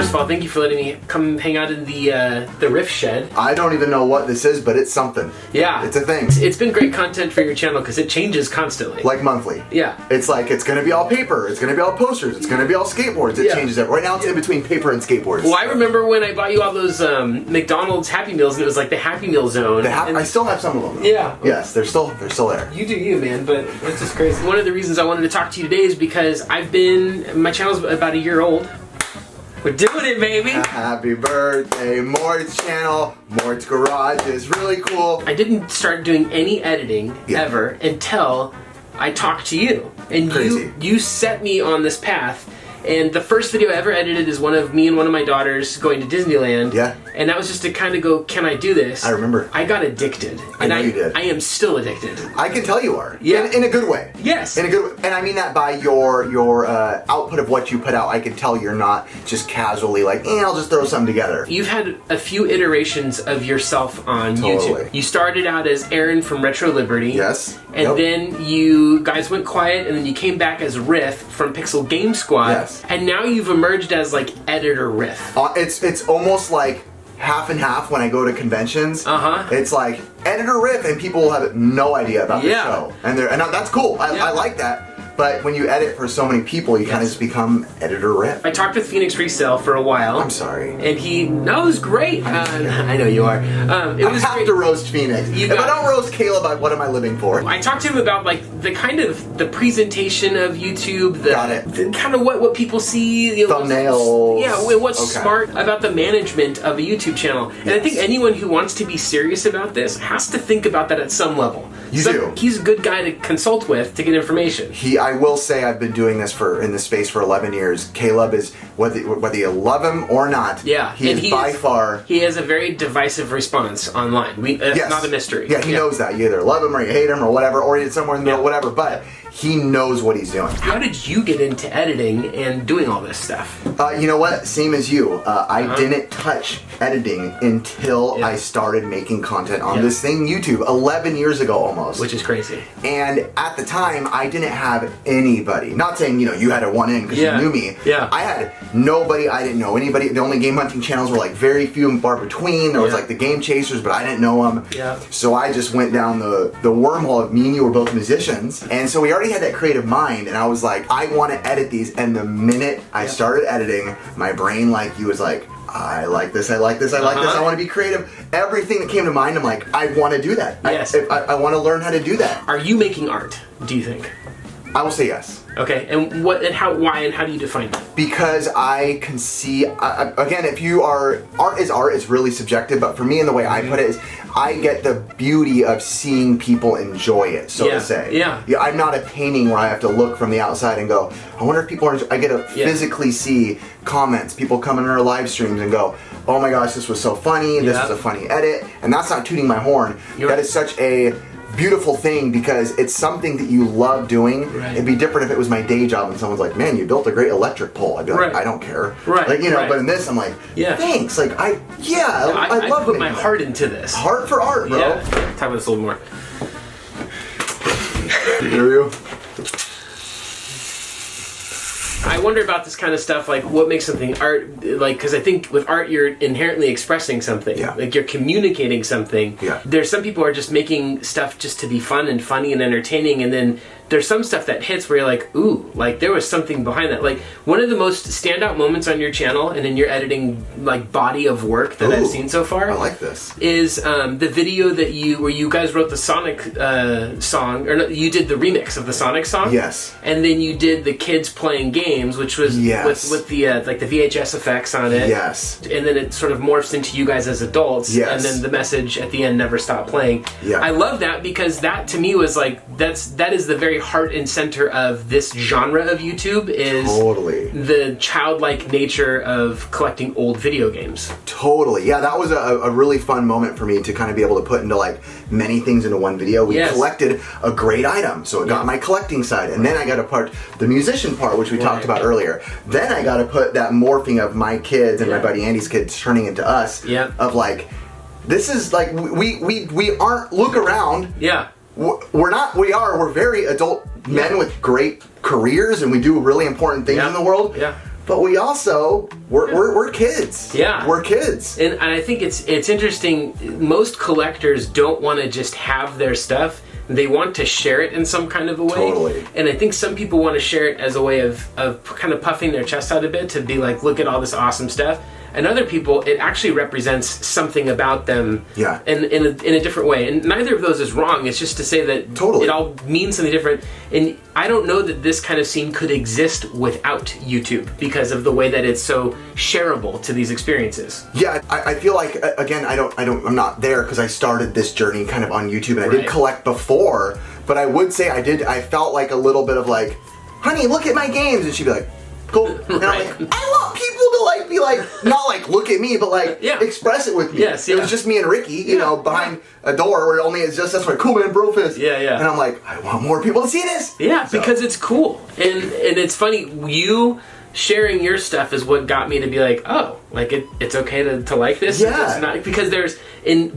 First of all, thank you for letting me come hang out in the Riff Shed. I don't even know what this is, but it's something. Yeah. It's a thing. It's been great content for your channel because it changes constantly. Like monthly. Yeah. It's like, it's gonna be all paper, it's gonna be all posters, it's gonna be all skateboards. It changes every. Right now it's in between paper and skateboards. Well, I remember when I bought you all those McDonald's Happy Meals and it was like the Happy Meal zone. I still have some of them. Yeah. Yes, they're still there. You do you, man, but it's just crazy. One of the reasons I wanted to talk to you today is because my channel's about a year old. We're doing it, baby! Happy birthday, Mort's channel. Mort's Garage is really cool. I didn't start doing any editing ever until I talked to you. And you set me on this path. And the first video I ever edited is one of me and one of my daughters going to Disneyland. Yeah. And that was just to kind of go, can I do this? I remember. I got addicted. I know you did. I am still addicted. I can tell you are. Yeah. In a good way. Yes. In a good way. And I mean that by your output of what you put out. I can tell you're not just casually like, I'll just throw something together. You've had a few iterations of yourself on YouTube. You started out as Aaron from Retro Liberty. Yes. And then you guys went quiet, and then you came back as Riff from Pixel Game Squad. Yes. And now you've emerged as like Editor Riff. It's almost like half and half when I go to conventions. It's like Editor Riff, and people will have no idea about the show, and that's cool. I like that. But when you edit for so many people, you kind of just become Editor Riff. I talked with Phoenix Resale for a while. I'm sorry. And it was great. I know you are. It was I have to roast Phoenix. If I don't roast Caleb, what am I living for? I talked to him about like the kind of the presentation of YouTube, the kind of what people see, thumbnails. What's smart about the management of a YouTube channel. And I think anyone who wants to be serious about this has to think about that at some level. You do. He's a good guy to consult with to get information. I will say I've been doing this in this space for 11 years. Caleb is, whether you love him or not, he is by far... He has a very divisive response online. Not a mystery. Yeah, he knows that. You either love him or you hate him or whatever, or you're somewhere in the middle, whatever, but he knows what he's doing. How did you get into editing and doing all this stuff? You know what? Same as you. I didn't touch editing until I started making content on this thing, YouTube, 11 years ago almost. Which is crazy. And at the time, I didn't have anybody. Not saying, you had a one in because you knew me. Yeah. I had nobody. I didn't know anybody. The only game hunting channels were like very few and far between. There was like the Game Chasers, but I didn't know them. Yeah. So I just went down the wormhole of me and you were both musicians. And so we already had that creative mind, and I was like, I want to edit these. And the minute I started editing, my brain, like you, was like, I like this, I like this, I like this, I want to be creative. Everything that came to mind, I'm like, I want to do that. Yes. I want to learn how to do that. Are you making art, do you think? I will say yes. Okay, and what and how, why, and how do you define that? Because I can see, again, if you are, art is really subjective, but for me, and the way I put it is, I get the beauty of seeing people enjoy it, so to say. Yeah. I'm not a painting where I have to look from the outside and go, I wonder if people are, I get to physically see comments, people come in our live streams and go, oh my gosh, this was so funny, this was a funny edit, and that's not tooting my horn. That is such a beautiful thing because it's something that you love doing. It'd be different if it was my day job and someone's like, man, you built a great electric pole. I'd be like, I don't care. Like, but in this, I'm like, thanks. Like, I love put my heart into this. Heart for art, bro. Yeah. Talk about this a little more. Hear you? I wonder about this kind of stuff, like what makes something art, like, because I think with art you're inherently expressing something, like you're communicating something. There's some people who are just making stuff just to be fun and funny and entertaining, and then there's some stuff that hits where you're like, ooh, like there was something behind that. Like one of the most standout moments on your channel and in your editing like body of work that I've seen so far, I like this, is the video that where you guys wrote the Sonic song, or no, you did the remix of the Sonic song. Yes. And then you did the kids playing games, which was with the like the VHS effects on it. Yes. And then it sort of morphs into you guys as adults. Yes. And then the message at the end, never stop playing. Yeah. I love that because that to me was like that is the very heart and center of this genre of YouTube, is the childlike nature of collecting old video games. Totally. Yeah, that was a really fun moment for me to kind of be able to put into like many things into one video. We collected a great item, so it got my collecting side, and then I got to put the musician part, which we talked about earlier. Then I got to put that morphing of my kids and my buddy Andy's kids turning into us. Of like, this is like we aren't, look around. We're very adult men with great careers, and we do really important things in the world. but we also we're kids. Yeah, we're kids. And I think it's interesting. Most collectors don't want to just have their stuff. They want to share it in some kind of a way. Totally. And I think some people want to share it as a way of kind of puffing their chest out a bit, to be like, look at all this awesome stuff. And other people, it actually represents something about them in a different way. And neither of those is wrong. It's just to say that it all means something different. And I don't know that this kind of scene could exist without YouTube, because of the way that it's so shareable to these experiences. Yeah, I feel like, again, I'm not there because I started this journey kind of on YouTube, and I did collect before, but I would say I felt like a little bit of like, honey, look at my games, and she'd be like, cool. And I'm like, I want people to like be like, not like look at me, but like express it with me. Yes, It was just me and Ricky, you know, behind a door where only it's just us like, cool man, bro fist. Yeah, yeah. And I'm like, I want more people to see this. Yeah, so. Because it's cool. And it's funny, you sharing your stuff is what got me to be like, oh, like it's okay to like this. Yeah. It's not, because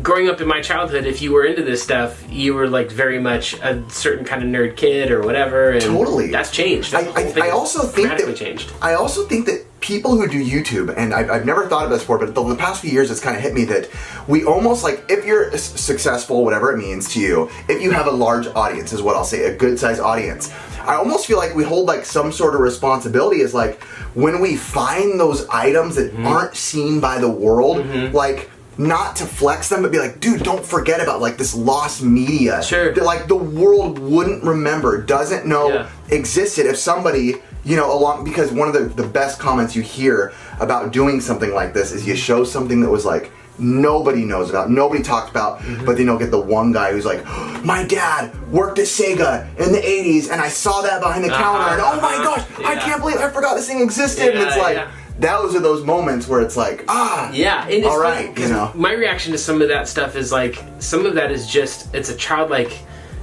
growing up in my childhood, if you were into this stuff, you were like very much a certain kind of nerd kid or whatever. And totally. That's changed. I also think that changed. I also think that people who do YouTube, and I've never thought of this before, but the past few years it's kind of hit me that we almost like, if you're successful, whatever it means to you, if you have a large audience, is what I'll say, a good sized audience, I almost feel like we hold like some sort of responsibility as like, when we find those items that aren't seen by the world, like, not to flex them, but be like, dude, don't forget about like this lost media that like the world wouldn't remember, doesn't know existed if somebody, you know, because one of the best comments you hear about doing something like this is you show something that was like nobody knows about, nobody talked about, but then you'll get the one guy who's like, my dad worked at Sega in the 80s and I saw that behind the counter and oh my gosh, I can't believe I forgot this thing existed. And it's like, those are those moments where it's like, and it's all right, funny, you know. My reaction to some of that stuff is like, some of that is just, it's a childlike,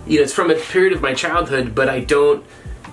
you know, it's from a period of my childhood, but I don't,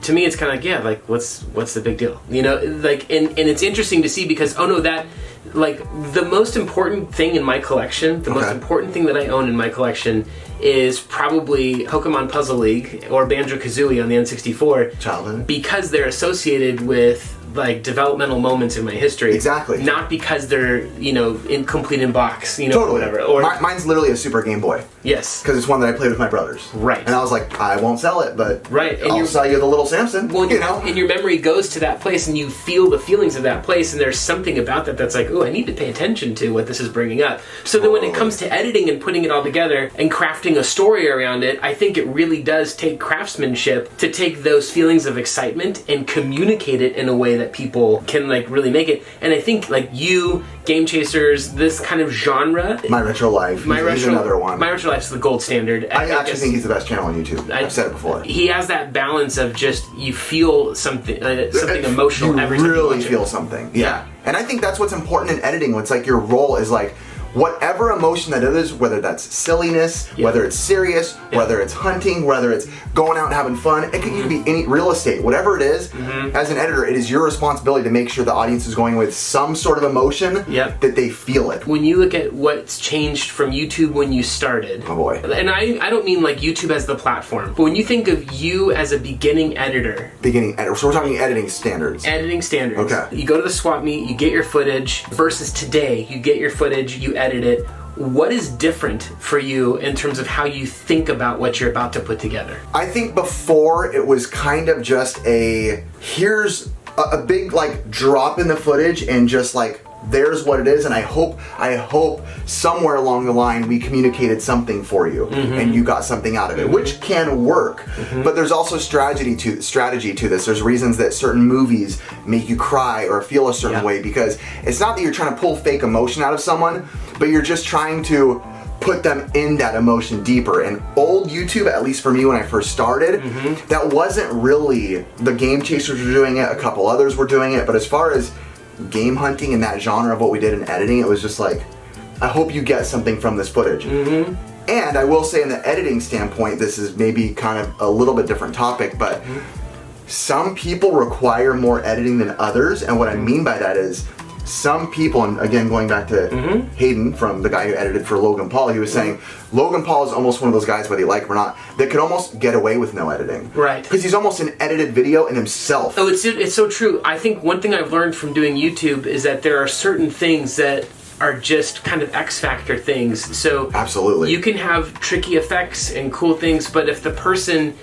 to me it's kind of like, like what's the big deal, you know, like, and it's interesting to see because, oh no, that, like, the most important thing in my collection, the most important thing that I own in my collection is probably Pokemon Puzzle League or Banjo-Kazooie on the N64. Childhood. Because they're associated with like developmental moments in my history. Exactly. Not because they're, you know, incomplete in box, you know, totally. Whatever. Or mine's literally a Super Game Boy. Yes. Because it's one that I played with my brothers. Right. And I was like, I won't sell it, but and I'll sell you the little Samson. Well, you know? And your memory goes to that place and you feel the feelings of that place, and there's something about that that's like, oh, I need to pay attention to what this is bringing up. So then when it comes to editing and putting it all together and crafting a story around it, I think it really does take craftsmanship to take those feelings of excitement and communicate it in a way that people can like really make it. And I think like you, Game Chasers, this kind of genre. My Retro Life. He's another one. My Retro Life's the gold standard. I actually think he's the best channel on YouTube. I've said it before. He has that balance of just, you feel something emotional every time you really watch feel it. something. Yeah. And I think that's what's important in editing. It's like your role is like, whatever emotion that it is, whether that's silliness, whether it's serious, whether it's hunting, whether it's going out and having fun, it could be any real estate, whatever it is, as an editor, it is your responsibility to make sure the audience is going with some sort of emotion that they feel it. When you look at what's changed from YouTube when you started, oh boy, and I don't mean like YouTube as the platform, but when you think of you as a beginning editor. So we're talking editing standards. Editing standards. Okay. You go to the swap meet, you get your footage, versus today, you get your footage, you edit it. What is different for you in terms of how you think about what you're about to put together? I think before it was kind of just here's a big like drop in the footage and just like there's what it is, and I hope somewhere along the line we communicated something for you and you got something out of it, which can work. But there's also strategy to this. There's reasons that certain movies make you cry or feel a certain way, because it's not that you're trying to pull fake emotion out of someone, but you're just trying to put them in that emotion deeper. And old YouTube, at least for me when I first started, that wasn't really, the Game Chasers were doing it, a couple others were doing it, but as far as game hunting and that genre of what we did in editing, it was just like, I hope you get something from this footage. And I will say, in the editing standpoint, this is maybe kind of a little bit different topic, but some people require more editing than others, and what I mean by that is some people, and again going back to Hayden from the guy who edited for Logan Paul, he was saying Logan Paul is almost one of those guys, whether you like him or not, that could almost get away with no editing. Right. Because he's almost an edited video in himself. Oh, it's so true. I think one thing I've learned from doing YouTube is that there are certain things that are just kind of X factor things. So absolutely, you can have tricky effects and cool things, but if the person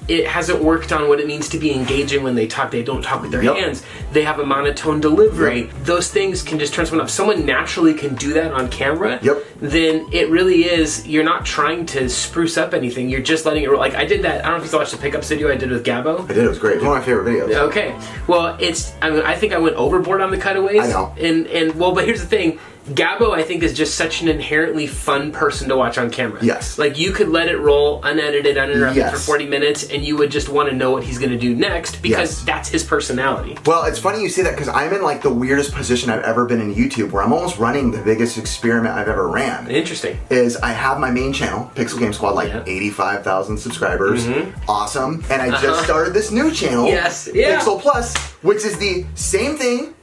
it hasn't worked on what it means to be engaging when they talk, they don't talk with their hands, they have a monotone delivery, those things can just turn someone off. If someone naturally can do that on camera, then it really is, you're not trying to spruce up anything, you're just letting it roll. Like I did that, I don't know if you watched the pickups video I did with Gabbo. I did, it was great. It was one of my favorite videos. Okay. Well, I think I went overboard on the cutaways. I know. And well, but here's the thing, Gabbo, I think, is just such an inherently fun person to watch on camera. Yes. Like, you could let it roll unedited, uninterrupted for 40 minutes, and you would just want to know what he's going to do next, because that's his personality. Well, it's funny you say that, because I'm in, like, the weirdest position I've ever been in YouTube, where I'm almost running the biggest experiment I've ever ran. Interesting. Is I have my main channel, Pixel Game Squad, like 85,000 subscribers. Awesome. And I just started this new channel, Pixel Plus, which is the same thing,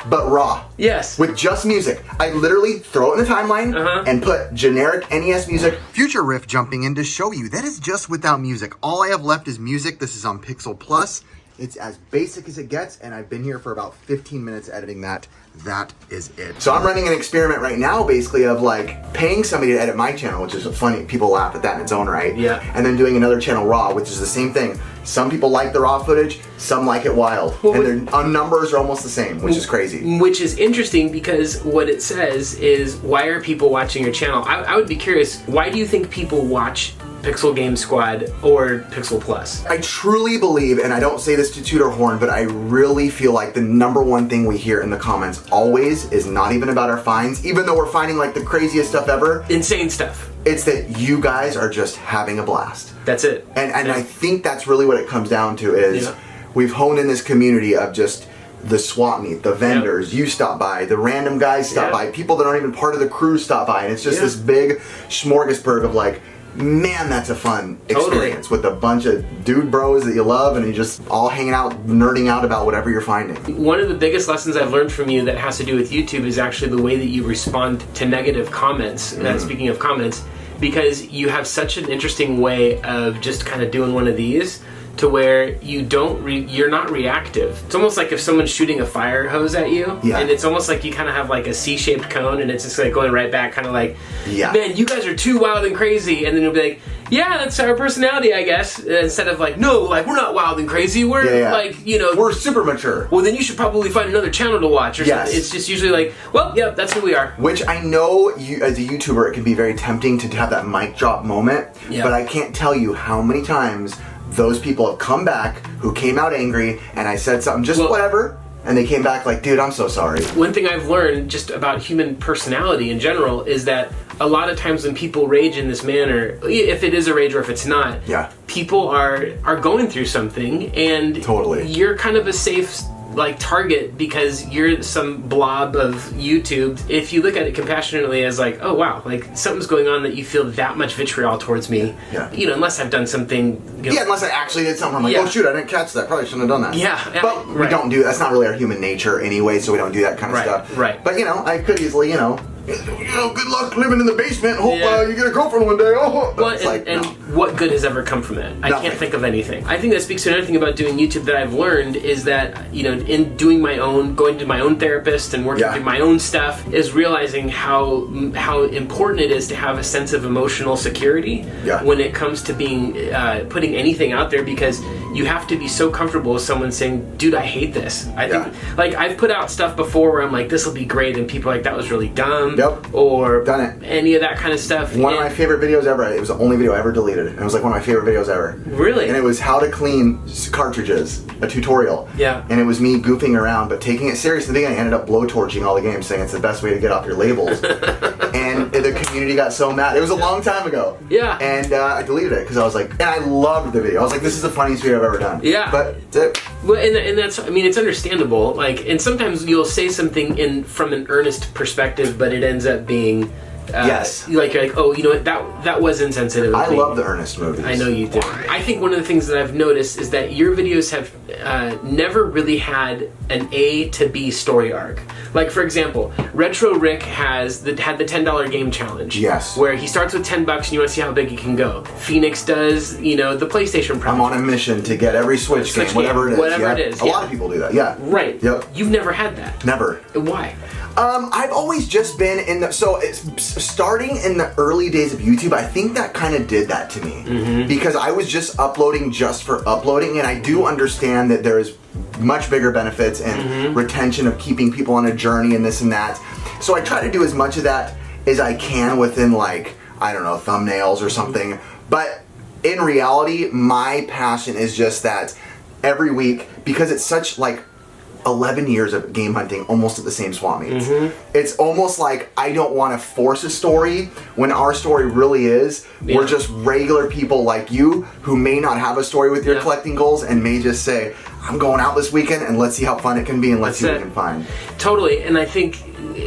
but raw. Yes. With just music. I literally throw it in the timeline and put generic NES music. Future Riff jumping in to show you that is just without music. All I have left is music. This is on Pixel Plus. It's as basic as it gets, and I've been here for about 15 minutes editing that. That is it. So I'm running an experiment right now, basically, of like paying somebody to edit my channel, which is funny. People laugh at that in its own right. And then doing another channel raw, which is the same thing. Some people like the raw footage, some like it wild. And their numbers are almost the same, which is crazy. Which is interesting, because what it says is, why are people watching your channel? I would be curious, why do you think people watch Pixel Game Squad or Pixel Plus? I truly believe, and I don't say this to toot our horn, but I really feel like the number one thing we hear in the comments always is not even about our finds, even though we're finding like the craziest stuff ever. Insane stuff. It's that you guys are just having a blast. That's it. And I think that's really what it comes down to is we've honed in this community of just the swap meet, the vendors, you stop by, the random guys stop by, people that aren't even part of the crew stop by, and it's just this big smorgasbord of like, man, that's a fun experience with a bunch of dude bros that you love, and you just all hanging out, nerding out about whatever you're finding. One of the biggest lessons I've learned from you that has to do with YouTube is actually the way that you respond to negative comments, speaking of comments, because you have such an interesting way of just kind of doing one of these to where you don't you're not reactive. It's almost like if someone's shooting a fire hose at you, and it's almost like you kind of have like a C-shaped cone, and it's just like going right back, kind of like, man, you guys are too wild and crazy, and then you'll be like, yeah, that's our personality, I guess, instead of like, no, like, we're not wild and crazy, we're like, you know, we're super mature. Well, then you should probably find another channel to watch or something. It's just usually like, well, yeah, that's who we are. Which I know, you, as a YouTuber, it can be very tempting to have that mic drop moment, but I can't tell you how many times those people have come back who came out angry, and I said something, just whatever, and they came back like, dude, I'm so sorry. One thing I've learned just about human personality in general is that a lot of times when people rage in this manner, if it is a rage or if it's not, people are going through something, and you're kind of a safe like target because you're some blob of YouTube. If you look at it compassionately as like, oh wow, like something's going on that you feel that much vitriol towards me, you know, unless I've done something, you know, unless I actually did something, I'm like, oh shoot, I didn't catch that, probably shouldn't have done that. But we don't do, that's not really our human nature anyway, so we don't do that kind of stuff. But you know, I could easily, you know, good luck living in the basement. Hope you get a girlfriend one day. What good has ever come from that? I can't think of anything. I think that speaks to another thing about doing YouTube that I've learned is that, you know, in doing my own, going to my own therapist and working through my own stuff, is realizing how important it is to have a sense of emotional security when it comes to being putting anything out there, because you have to be so comfortable with someone saying, dude, I hate this. I think, like, I've put out stuff before where I'm like, this will be great, and people are like, that was really dumb. Or done it. Any of that kind of stuff. One of my favorite videos ever, it was the only video I ever deleted, and it was like one of my favorite videos ever. Really? And it was how to clean cartridges, a tutorial. And it was me goofing around, but taking it serious in the beginning. I ended up blowtorching all the games, saying it's the best way to get off your labels. And the community got so mad. It was a long time ago. And I deleted it, because I was like, and I loved the video. I was like, this is the funniest video I've ever done. But well, and that's, I mean, it's understandable. Like, and sometimes you'll say something from an earnest perspective, but it ends up being like, you're like, oh, you know what, that was insensitive. I love the earnest movies. I know you do. I think one of the things that I've noticed is that your videos have never really had an A to B story arc. Like, for example, Retro Rick had the $10 game challenge. Yes. Where he starts with $10 and you want to see how big he can go. Phoenix does, the PlayStation project. I'm on a mission to get every Switch game, whatever it is. Whatever it is. A lot of people do that, yeah. Right. Yep. You've never had that. Never. Why? I've always just been starting in the early days of YouTube, I think that kind of did that to me. Because I was just uploading just for uploading, and I do understand that there is much bigger benefits and retention of keeping people on a journey and this and that. So I try to do as much of that as I can within, like, I don't know, thumbnails or something. But in reality, my passion is just that every week, because it's such, like, 11 years of game hunting almost at the same swap meets. It's almost like I don't want to force a story when our story really is. We're just regular people like you who may not have a story with your collecting goals and may just say, I'm going out this weekend and let's see how fun it can be and let's see what we can find. Totally, and I think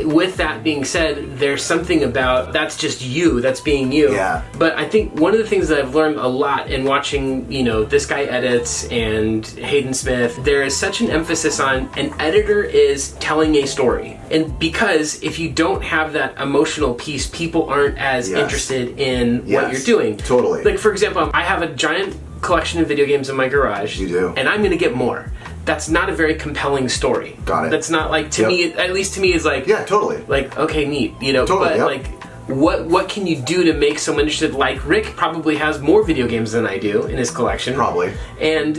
with that being said, there's something about that's just you, that's being you. Yeah. But I think one of the things that I've learned a lot in watching, this guy edits and Hayden Smith, there is such an emphasis on an editor is telling a story. And because if you don't have that emotional piece, people aren't as interested in what you're doing. Totally. Like, for example, I have a giant collection of video games in my garage. You do. And I'm going to get more. That's not a very compelling story. Got it. That's not like, to me, at least to me, is like... Yeah, totally. Like, okay, neat. Totally, but like, what can you do to make someone interested? Like, Rick probably has more video games than I do in his collection. Probably. And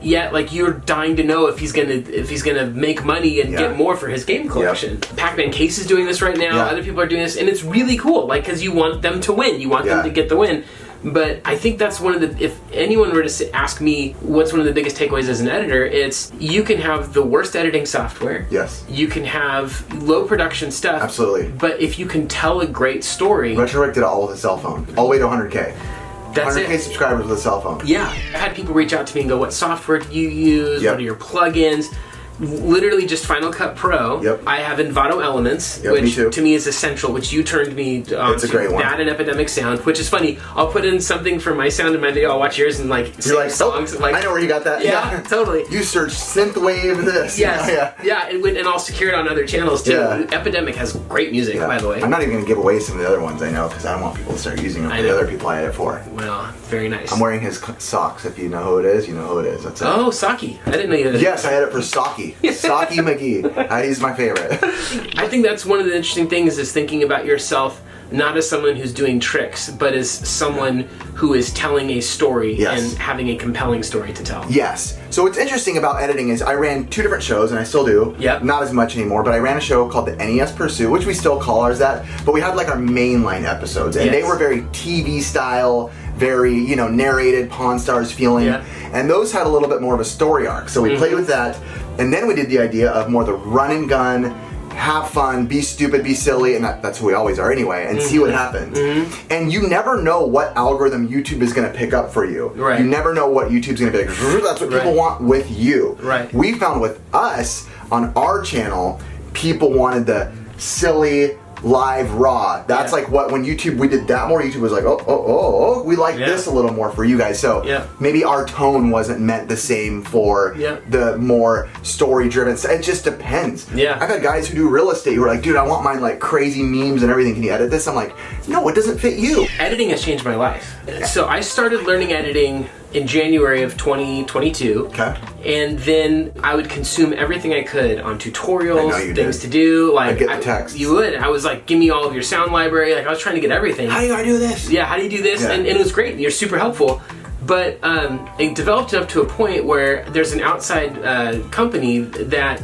yet, like, you're dying to know if he's gonna make money and get more for his game collection. Pac-Man Case is doing this right now. Other people are doing this, and it's really cool. Like, because you want them to win. You want them to get the win. But I think that's one of the, if anyone were to ask me what's one of the biggest takeaways as an editor, it's you can have the worst editing software. Yes. You can have low production stuff. Absolutely. But if you can tell a great story. Retro Rick did it all with a cell phone. All the way to 100K. That's 100K subscribers with a cell phone. Yeah. I've had people reach out to me and go, what software do you use? What are your plugins? Literally just Final Cut Pro. I have Envato Elements, which to me is essential, which you turned me on. It's a great one. That and Epidemic Sound, which is funny. I'll put in something for my sound in my video, I'll watch yours and you're like, songs. Oh, I know where you got that. Yeah, totally. You search synthwave this. Yes. And I'll secure it on other channels too. Epidemic has great music, by the way. I'm not even going to give away some of the other ones I know because I don't want people to start using them for the other people I edit for. Well, very nice. I'm wearing his socks. If you know who it is, you know who it is. That's it. Oh, Saki. I didn't know you did. Yes, I edit for Saki. Saki McGee. He's my favorite. I think that's one of the interesting things is thinking about yourself not as someone who's doing tricks, but as someone who is telling a story and having a compelling story to tell. Yes. So what's interesting about editing is I ran 2 different shows, and I still do. Not as much anymore, but I ran a show called the NES Pursuit, which we still call ours that, but we had like our mainline episodes, and they were very TV style, very, narrated, Pawn Stars feeling, and those had a little bit more of a story arc. So we played with that, and then we did the idea of more the run and gun, have fun, be stupid, be silly, and that's who we always are anyway, and see what happens. And you never know what algorithm YouTube is going to pick up for you. You never know what YouTube's going to be like, that's what people want with you. We found with us, on our channel, people wanted the silly, live, raw. That's like what, when YouTube, we did that more, YouTube was like, oh, we like this a little more for you guys. So maybe our tone wasn't meant the same for the more story-driven. It just depends. I've had guys who do real estate who are like, dude, I want mine like crazy memes and everything. Can you edit this? I'm like, no, it doesn't fit you. Editing has changed my life. So I started learning editing in January of 2022. And then I would consume everything I could on tutorials, things to do. Like, I get the text. You would. I was like, give me all of your sound library. Like, I was trying to get everything. How do I do this? Yeah, how do you do this? And it was great. You're super helpful. But it developed up to a point where there's an outside company that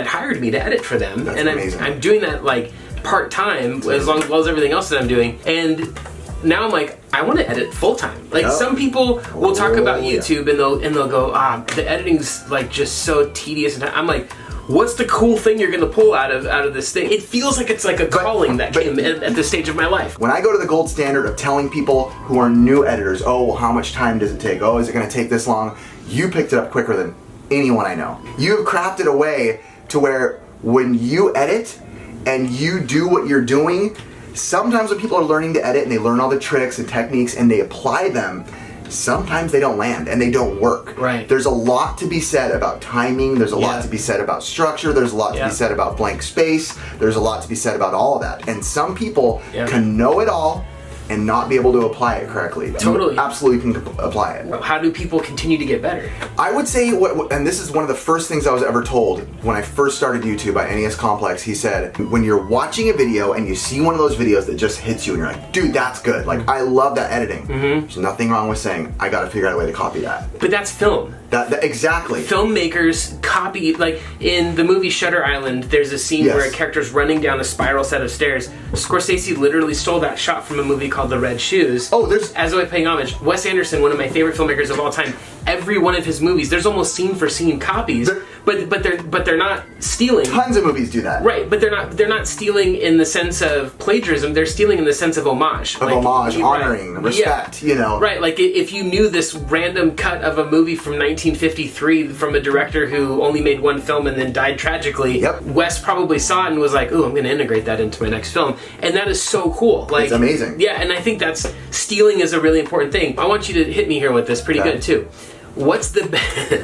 hired me to edit for them. That's and amazing. I'm doing that like part-time as well as everything else that I'm doing. And now I'm like, I want to edit full-time. Like some people will talk about YouTube and they'll go, the editing's like just so tedious. And I'm like, what's the cool thing you're going to pull out of this thing? It feels like it's like a calling that came at this stage of my life. When I go to the gold standard of telling people who are new editors, well, how much time does it take? Is it going to take this long? You picked it up quicker than anyone I know. You have crafted a way to where when you edit and you do what you're doing, sometimes when people are learning to edit and they learn all the tricks and techniques and they apply them, sometimes they don't land and they don't work. Right. There's a lot to be said about timing. There's a lot to be said about structure. There's a lot to be said about blank space. There's a lot to be said about all of that. And some people can know it all and not be able to apply it correctly. Totally. You absolutely can apply it. How do people continue to get better? I would say, and this is one of the first things I was ever told when I first started YouTube by NES Complex. He said, when you're watching a video and you see one of those videos that just hits you and you're like, dude, that's good. Like, I love that editing. There's nothing wrong with saying, I gotta figure out a way to copy that. But that's film. Exactly. Filmmakers copy, like in the movie Shutter Island, there's a scene where a character's running down a spiral set of stairs. Scorsese literally stole that shot from a movie called The Red Shoes. Oh, there's... As a way of paying homage. Wes Anderson, one of my favorite filmmakers of all time, every one of his movies, there's almost scene for scene copies, but they're not stealing. Tons of movies do that. Right, but they're not stealing in the sense of plagiarism, they're stealing in the sense of homage. Honoring, respect, you know. Right, like if you knew this random cut of a movie from 1953 from a director who only made one film and then died tragically, Wes probably saw it and was like, ooh, I'm going to integrate that into my next film. And that is so cool. Like, it's amazing. Yeah, and I think that's, stealing is a really important thing. I want you to hit me here with this pretty good too. What's the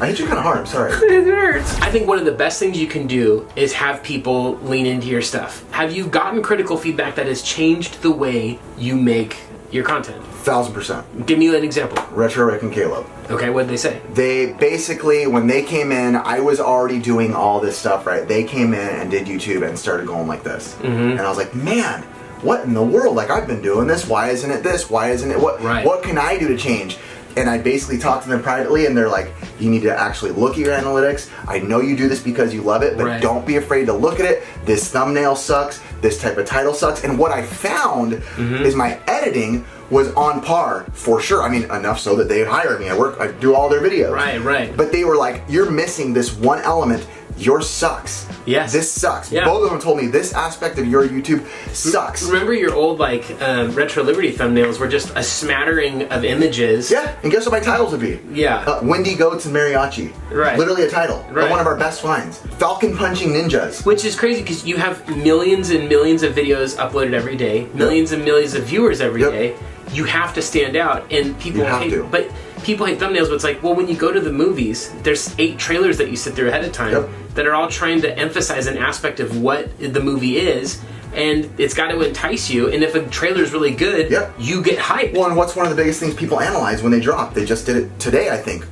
I hit you kind of hard, I'm sorry. It hurts. I think one of the best things you can do is have people lean into your stuff. Have you gotten critical feedback that has changed the way you make your content? 1000%. Give me an example. Retro Rick and Caleb. Okay, what did they say? They basically, when they came in, I was already doing all this stuff, right? They came in and did YouTube and started going like this. And I was like, man, what in the world? Like, I've been doing this. Why isn't it this? Why isn't it what? What can I do to change? And I basically talked to them privately, and they're like, you need to actually look at your analytics. I know you do this because you love it, but don't be afraid to look at it. This thumbnail sucks. This type of title sucks. And what I found is my editing was on par, for sure. I mean, enough so that they hire me. I do all their videos. Right. But they were like, you're missing this one element. Yours sucks. Yes. This sucks. Both of them told me this aspect of your YouTube sucks. Remember your old Retro Liberty thumbnails were just a smattering of images. Yeah, and guess what my titles would be? Yeah. Windy Goats and Mariachi. Right. Literally a title. Right. One of our best finds. Falcon Punching Ninjas. Which is crazy because you have millions and millions of videos uploaded every day, millions and millions of viewers every day. You have to stand out, and people hate. But people hate thumbnails. But it's like, well, when you go to the movies, there's 8 trailers that you sit through ahead of time that are all trying to emphasize an aspect of what the movie is, and it's got to entice you. And if a trailer is really good, you get hyped. Well, and what's one of the biggest things people analyze when they drop? They just did it today, I think.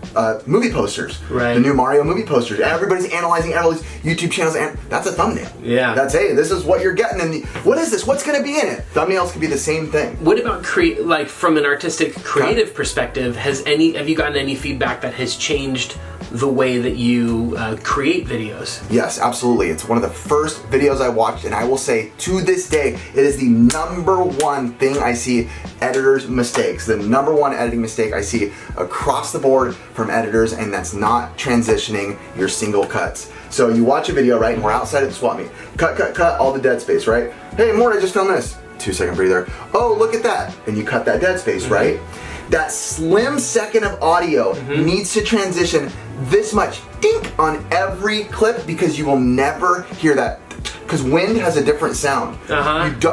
Movie posters. Right. The new Mario movie posters. Everybody's analyzing all these YouTube channels, and that's a thumbnail. Yeah. That's, hey, this is what you're getting. And what is this? What's going to be in it? Thumbnails could be the same thing. What about like from an artistic, creative perspective? Have you gotten any feedback that has changed the way that you create videos? Yes, absolutely. It's one of the first videos I watched, and I will say to this day, it is the #1 thing I see editors' mistakes. The #1 editing mistake I see across the board from editors, and that's not transitioning your single cuts. So you watch a video, right, and we're outside of the swap meet. Cut, all the dead space, right? Hey, Mort, I just filmed this. 2-second breather. Oh, look at that. And you cut that dead space, right? That slim second of audio needs to transition this much dink on every clip, because you will never hear that, because wind has a different sound.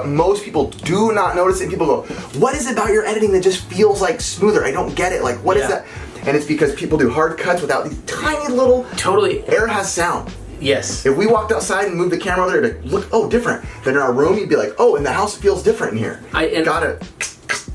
Most people do not notice it. People go, what is it about your editing that just feels like smoother? I don't get it. Like, what is that? And it's because people do hard cuts without these tiny little... Air has sound. Yes. If we walked outside and moved the camera over there to look, oh, different. Then in our room, you'd be like, oh, in the house it feels different in here. Got it.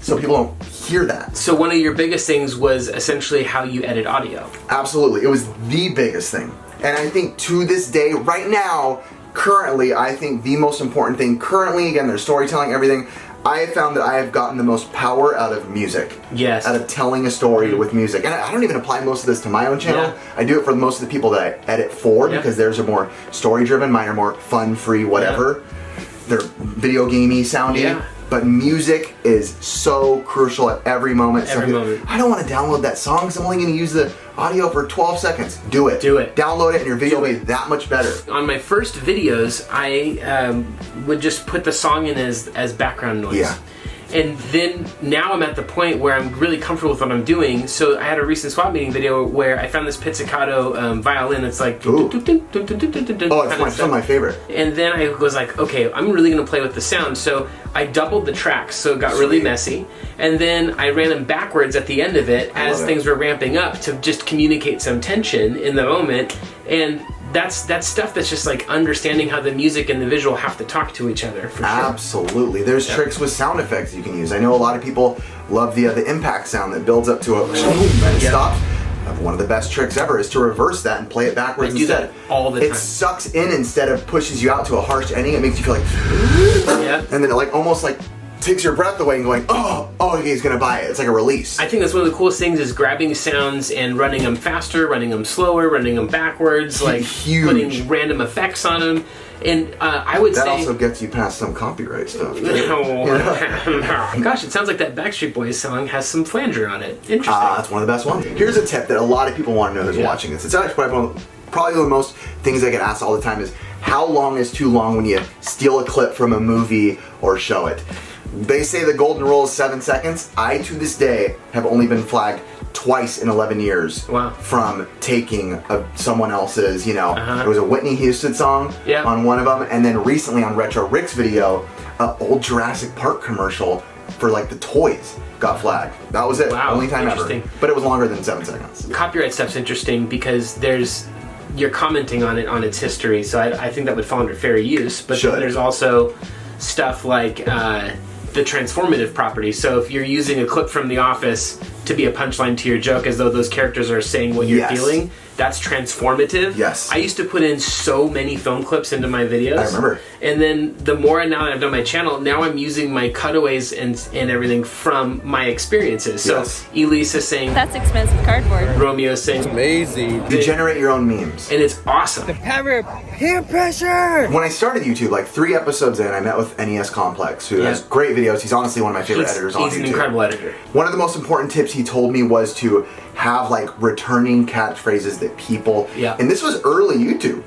So people don't hear that. So one of your biggest things was essentially how you edit audio. Absolutely. It was the biggest thing. And I think to this day, right now, currently, I think the most important thing, currently, again, there's storytelling, everything, I have found that I have gotten the most power out of music. Yes. Out of telling a story with music. And I don't even apply most of this to my own channel. I do it for most of the people that I edit for, because theirs are more story-driven, mine are more fun-free, whatever. They're video gamey sounding. But music is so crucial at every moment. Every moment. I don't want to download that song because I'm only going to use the audio for 12 seconds. Do it. Do it. Download it and your video will be that much better. On my first videos, I would just put the song in as background noise. And then now I'm at the point where I'm really comfortable with what I'm doing. So I had a recent swap meeting video where I found this pizzicato violin that's like... Oh, it's one of my favorite. And then I was like, okay, I'm really going to play with the sound. So I doubled the tracks, so it got really messy. And then I ran them backwards at the end of it as things were ramping up to just communicate some tension in the moment. And that's stuff that's just like understanding how the music and the visual have to talk to each other. For Absolutely. There's tricks with sound effects you can use. I know a lot of people love the impact sound that builds up to a and it stops. One of the best tricks ever is to reverse that and play it backwards instead. I do that all the time. It sucks in instead of pushes you out to a harsh ending. It makes you feel like, and then it like almost like takes your breath away and going, oh, he's gonna buy it. It's like a release. I think that's one of the coolest things is grabbing sounds and running them faster, running them slower, running them backwards, like putting random effects on them. And I would say... That also gets you past some copyright stuff. Gosh, it sounds like that Backstreet Boys song has some flanger on it. Interesting. That's one of the best ones. Here's a tip that a lot of people want to know who's watching this. It's actually probably the most things I get asked all the time is, how long is too long when you steal a clip from a movie or show it? They say the golden rule is 7 seconds. I, to this day, have only been flagged twice in 11 years from taking someone else's, it was a Whitney Houston song on one of them, and then recently on Retro Rick's video, an old Jurassic Park commercial for like the toys got flagged. That was it. Only time ever. But it was longer than 7 seconds. Copyright stuff's interesting because you're commenting on it, on its history, so I think that would fall under fair use, but then there's also stuff like the transformative property. So if you're using a clip from The Office to be a punchline to your joke as though those characters are saying what you're feeling, that's transformative. Yes. I used to put in so many film clips into my videos. I remember. And then the more now that I've done my channel, now I'm using my cutaways and everything from my experiences. So Elisa saying, "That's expensive cardboard." Romeo saying, "It's amazing." You generate your own memes. And it's awesome. The power of peer pressure! When I started YouTube, like 3 episodes in, I met with NES Complex, who has great videos. He's honestly one of my favorite editors on YouTube. He's an incredible editor. One of the most important tips he told me was to have like returning catchphrases that people, and this was early YouTube.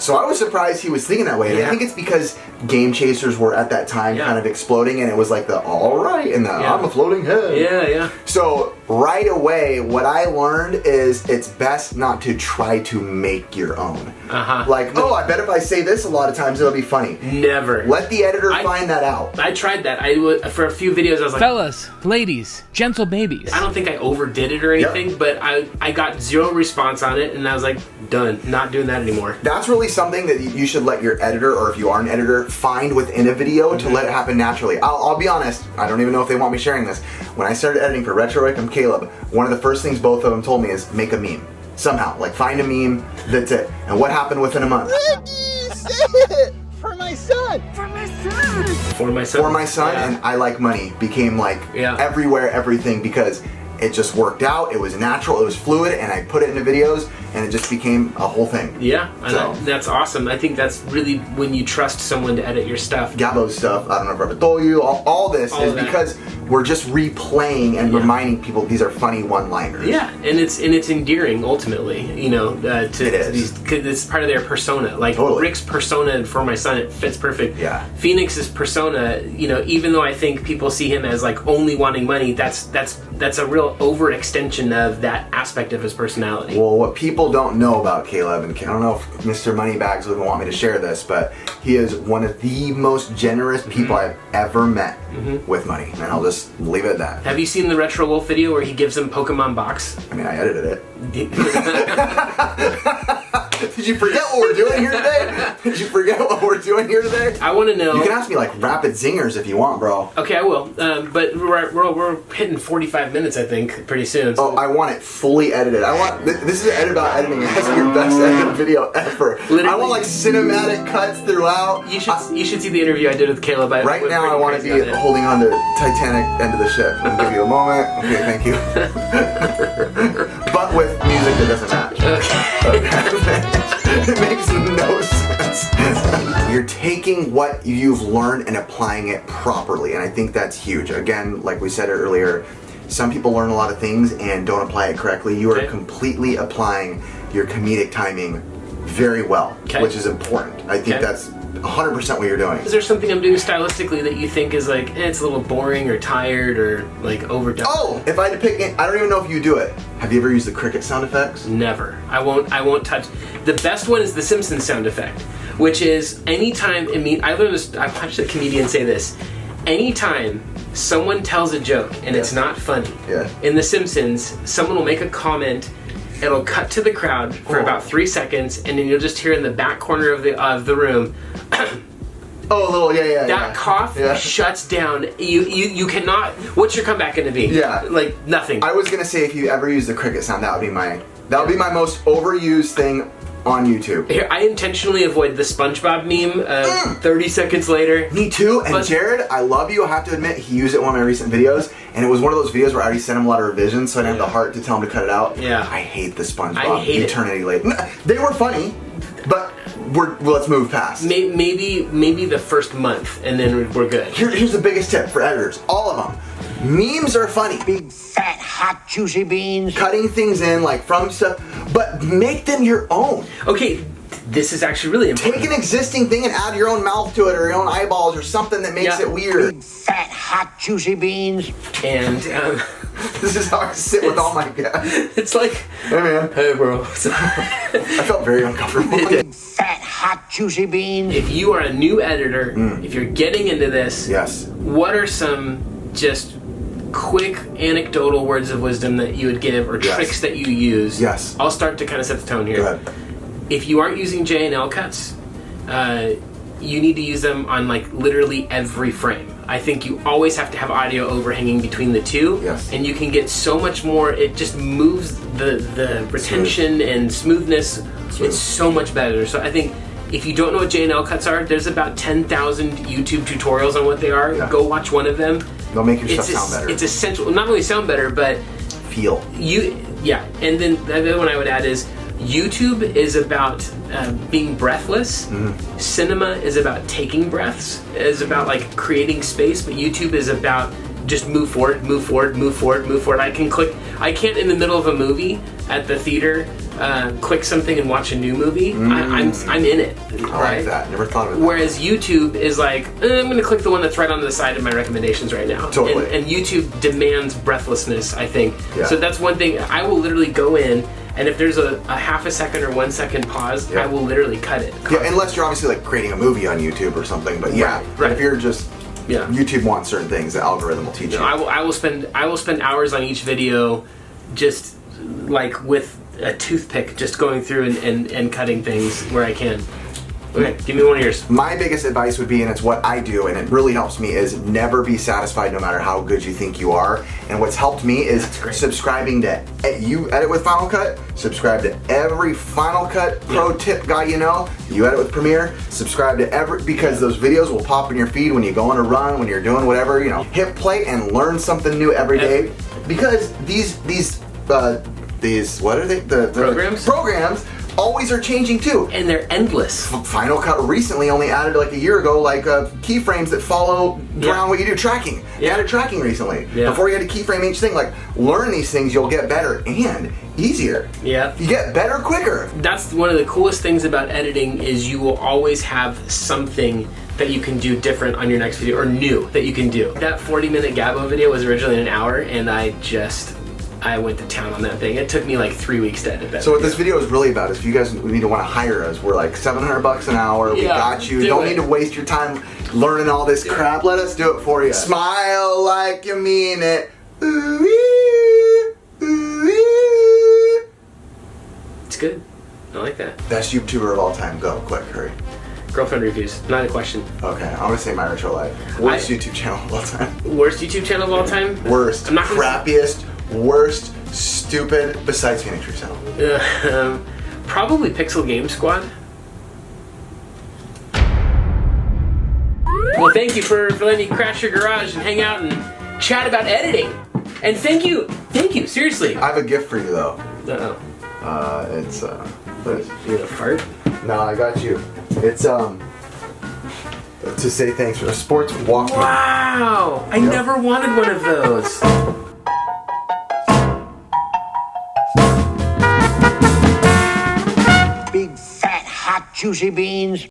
So I was surprised he was thinking that way. And I think it's because Game Chasers were at that time kind of exploding, and it was like the alright and the I'm a floating head. So right away, what I learned is it's best not to try to make your own. Like, I bet if I say this a lot of times it'll be funny. Never. Let the editor find that out. I tried that. For a few videos I was like, fellas, ladies, gentle babies. I don't think I overdid it or anything, but I got 0 response on it, and I was like, done. Not doing that anymore. That's really something that you should let your editor, or if you are an editor, find within a video to let it happen naturally. I'll be honest, I don't even know if they want me sharing this. When I started editing for Retro Rick and Caleb, one of the first things both of them told me is make a meme. Somehow, like find a meme, that's it. And what happened within a month? For my son! For my son! For my son, and I Like Money became like everywhere, everything, because it just worked out, it was natural, it was fluid, and I put it into videos, and it just became a whole thing. That's awesome. I think that's really when you trust someone to edit your stuff. Gabbo's stuff, I don't know if I ever told you, all this is because we're just replaying and reminding people these are funny one-liners. And it's endearing ultimately, to these, cause it's part of their persona. Like Rick's persona and For My Son, it fits perfect. Phoenix's persona, even though I think people see him as like only wanting money, that's a real overextension of that aspect of his personality. Well, what people don't know about Caleb, and I don't know if Mr. Moneybags would want me to share this, but he is one of the most generous people I've ever met with money, and I'll just leave it at that. Have you seen the Retro Wolf video where he gives him Pokemon box? I mean, I edited it. Did you forget what we're doing here today? Did you forget what we're doing here today? I want to know. You can ask me like rapid zingers if you want, bro. Okay, I will. But we're hitting 45 minutes, I think, pretty soon. So. I want it fully edited. This is an edit about editing. It has to be your best edited video ever. Literally. I want like cinematic cuts throughout. You should see the interview I did with Caleb. Right now, I want to be holding on to Titanic end of the ship. I'll give you a moment. Okay, thank you. But with music that doesn't match. Okay. It makes no sense. You're taking what you've learned and applying it properly, and I think that's huge. Again, like we said earlier, some people learn a lot of things and don't apply it correctly. You are completely applying your comedic timing very well, which is important. I think that's 100% what you're doing. Is there something I'm doing stylistically that you think is like, it's a little boring or tired or like overdone? Oh, if I had to pick it, I don't even know if you do it. Have you ever used the cricket sound effects? Never. I won't touch. The best one is the Simpsons sound effect, which is anytime, I learned this, I watched a comedian say this, anytime someone tells a joke and it's not funny, in the Simpsons, someone will make a comment, it'll cut to the crowd for about 3 seconds, and then you'll just hear in the back corner of the room, oh, a little, that cough shuts down. You cannot. What's your comeback going to be? Yeah, like nothing. I was gonna say if you ever use the cricket sound, that would be my most overused thing on YouTube. Here, I intentionally avoid the SpongeBob meme. 30 seconds later. Me too. And Jared, I love you. I have to admit, he used it in one of my recent videos, and it was one of those videos where I already sent him a lot of revisions, so I didn't have the heart to tell him to cut it out. Yeah. I hate the SpongeBob I hate Eternity Late. They were funny, but let's move past. Maybe the first month, and then we're good. Here's the biggest tip for editors. All of them. Memes are funny. Big, fat, hot, juicy beans. Cutting things in, like from stuff, but make them your own. Okay, this is actually really important. Take an existing thing and add your own mouth to it, or your own eyeballs, or something that makes it weird. Big, fat, hot, juicy beans. And this is how I sit with all my guys. It's like, hey man, hey bro. I felt very uncomfortable. Big, fat, hot, juicy beans. If you are a new editor, if you're getting into this, what are some just quick anecdotal words of wisdom that you would give, or tricks that you use? I'll start to kind of set the tone here. Go ahead. If you aren't using J&L cuts, you need to use them on like literally every frame. I think you always have to have audio overhanging between the two, and you can get so much more. It just moves the retention and smoothness. It's so much better. So I think if you don't know what J&L cuts are, there's about 10,000 YouTube tutorials on what they are. Go watch one of them. They'll make your stuff sound better. It's essential. Not only sound better, but feel. And then the other one I would add is YouTube is about being breathless. Cinema is about taking breaths. Is about like creating space. But YouTube is about just move forward, move forward, move forward, move forward. I can't in the middle of a movie at the theater click something and watch a new movie. I'm in it. I like that. Never thought of it. Whereas YouTube is like, I'm going to click the one that's right on the side of my recommendations right now. Totally. And YouTube demands breathlessness, I think. So that's one thing. I will literally go in, and if there's a half a second or 1 second pause, I will literally cut it. Unless you're obviously like creating a movie on YouTube or something. But right. If you're just YouTube wants certain things, the algorithm will teach you. I will spend hours on each video, just like with a toothpick, just going through and cutting things where I can. Okay, give me one of yours. My biggest advice would be, and it's what I do, and it really helps me, is never be satisfied no matter how good you think you are. And what's helped me is subscribing to, you edit with Final Cut, subscribe to every Final Cut pro tip guy you know. You edit with Premiere, subscribe to because those videos will pop in your feed when you go on a run, when you're doing whatever, hit play and learn something new every day. Because these what are they? The programs always are changing too. And they're endless. Final Cut recently only added like a year ago keyframes that follow around what you do, tracking. They added tracking recently. Before you had to keyframe each thing. Like, learn these things, you'll get better and easier. You get better quicker. That's one of the coolest things about editing, is you will always have something that you can do different on your next video, or new that you can do. That 40-minute Gabo video was originally an hour, and I went to town on that thing. It took me like 3 weeks to edit that. So what this video is really about is, if you guys need to want to hire us, we're like $700 an hour. We got you. Don't need to waste your time learning all this crap. Let us do it for you. Smile like you mean it. It's good. I like that. Best YouTuber of all time. Go, quick, hurry. Girlfriend reviews. Not a question. Okay, I'm gonna say my retro life. Worst YouTube channel of all time. Worst YouTube channel of all time? Worst. Crappiest. Worst. Stupid. Besides Phoenix Channel. Probably Pixel Game Squad. Well, thank you for letting me crash your garage and hang out and chat about editing. And thank you, seriously. I have a gift for you though. Uh-oh. It's You gonna fart? No, I got you. It's to say thanks for a sports Walkman. Wow! I never wanted one of those. Big, fat, hot, juicy beans.